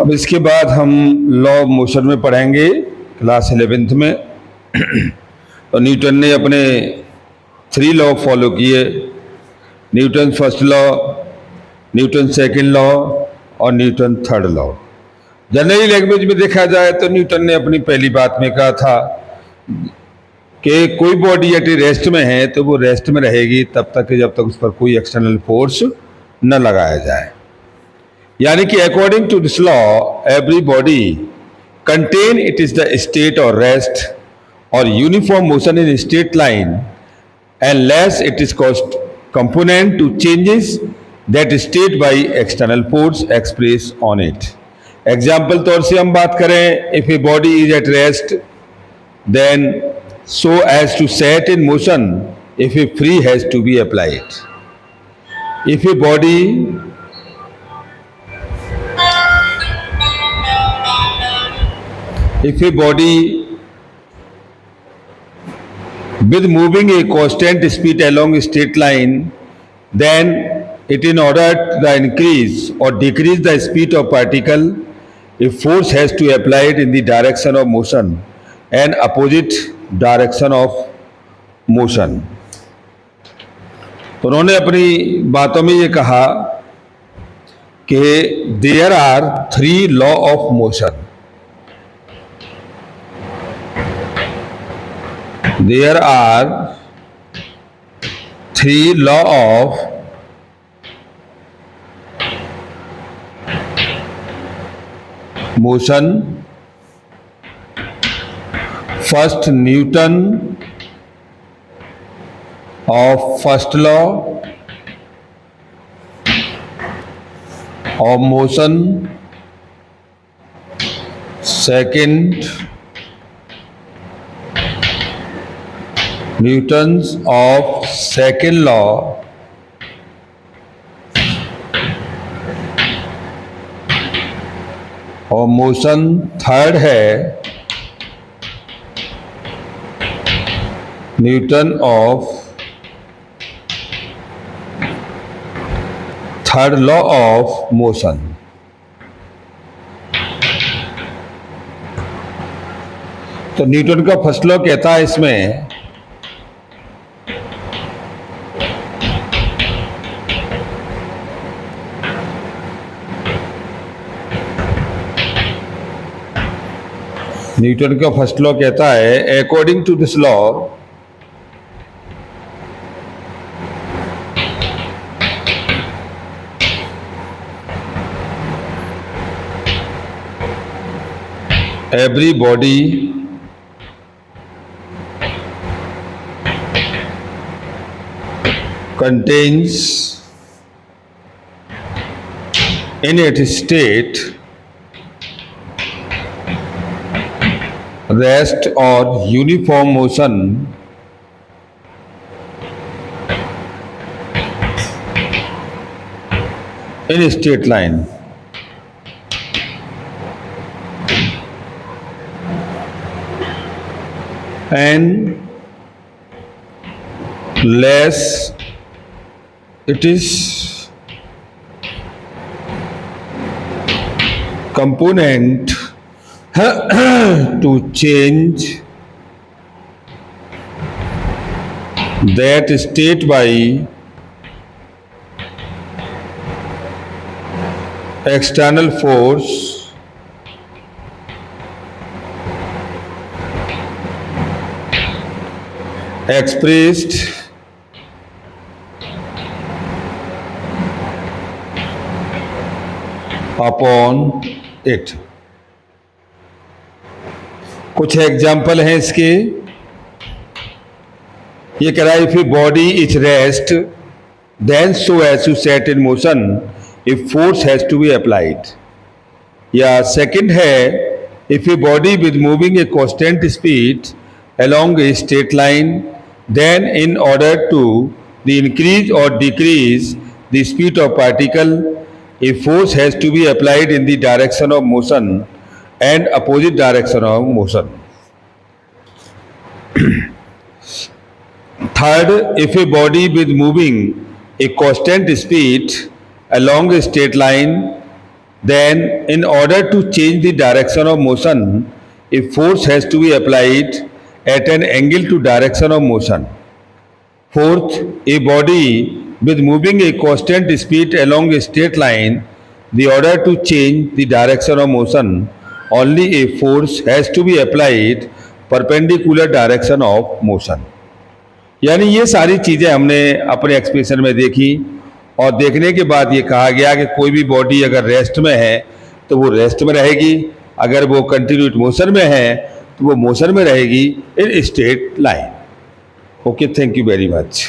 अब इसके बाद हम लॉ ऑफ मोशन में पढ़ेंगे क्लास 11th में। तो न्यूटन ने अपने 3 लॉ फॉलो किए, Newton first law, Newton second law और Newton third law. Generally language में देखा जाए तो न्यूटन ने अपनी पहली बात में कहा था कि कोई बॉडी यदि रेस्ट में है तो वो रेस्ट में रहेगी तब तक कि जब तक उस पर कोई एक्सटर्नल फोर्स न लगाया जाए। यानी कि according to this law every body contains it is the state or rest or uniform motion in straight line unless it is cost component to changes that state by external force expressed on it. Example तौर से हम बात करें, if a body is at rest then so as to set in motion if a free has to be applied. If a body with moving a constant speed along a straight line, then it in order to increase or decrease the speed of particle, a force has to apply it in the direction of motion and opposite direction of motion. तो उन्होंने अपनी बातों में ये कहा कि there are 3 law of motion. There are 3 law of motion. First, Newton of first law of motion. Second, Newton's of second law और motion third है Newton of third law of motion. तो न्यूटन का first law कहता है इसमें Newton का first law कहता है according to this law every body contains in its state rest or uniform motion in a straight line. And less it is component to change that state by external force expressed upon it. कुछ example हैं इसके। ये कह रहा है if a body is rest then so as to set in motion if force has to be applied. या second है if a body with moving a constant speed along a straight line, then in order to the increase or decrease the speed of particle, a force has to be applied in the direction of motion and opposite direction of motion. Third, if a body with moving a constant speed along a straight line, then in order to change the direction of motion, a force has to be applied at an angle to direction of motion. Fourth, a body with moving a constant speed along a straight line, the order to change the direction of motion, only a force has to be applied perpendicular direction of motion. यानी ये सारी चीज़ें हमने अपने expression में देखी और देखने के बाद ये कहा गया कि कोई भी बॉडी अगर रेस्ट में है तो वो रेस्ट में रहेगी, अगर वो कंटिन्यूट मोशन में है तो वो मोशन में रहेगी इन straight line. Okay, thank you very much.